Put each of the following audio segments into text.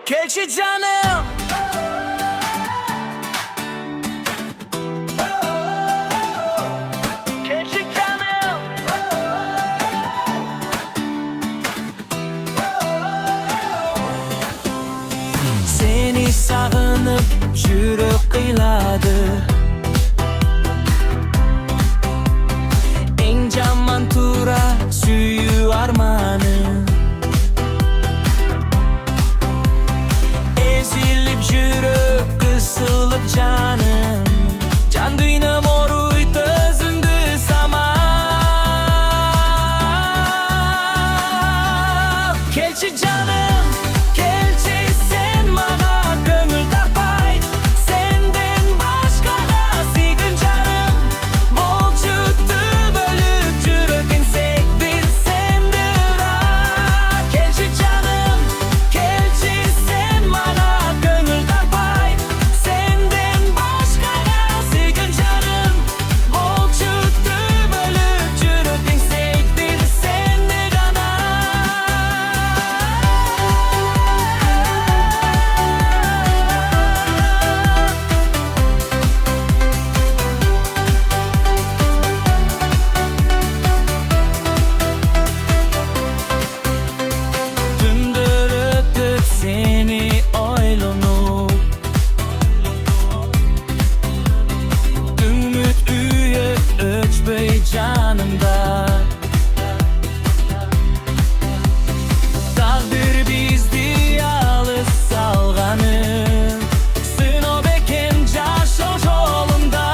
Kelçi canım. Kelçi canım. Seni sağınıp yürek kıyladı. En caman tura suyu armanı. Ezilip yürek kısılıp canım. Can düğünüm oruydu özündü sama. Kelçi canım, kelçi sen bana gönül tapay. Senden başka da sigin canım. Bol çıktı bölüp yüreğin sektir sendir ha. Kelçi canım, kelçi sen bana gönül tapay. Senden başka da sigin canım. Bol çıktı bölüp yüreğin sektir sendir ana. Gündür ötüp seni oylanıp Ümit üye öçbey canımda. Takdir bizdi yalnız salganı. Sınov eken caşol yolunda.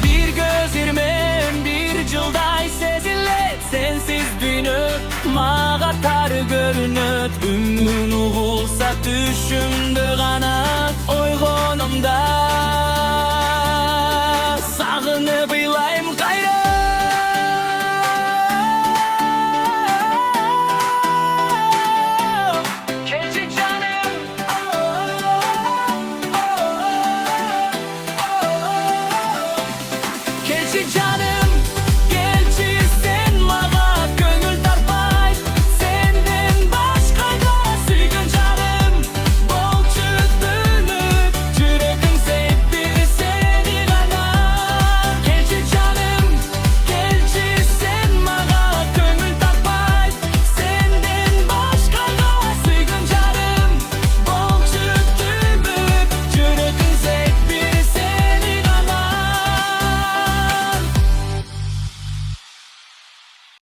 Bir göz irmen bir cılday sezinle. Sensiz dünüp mağa tar görünüp. Ümmün uğulsa düşümdü kanat oygonumda.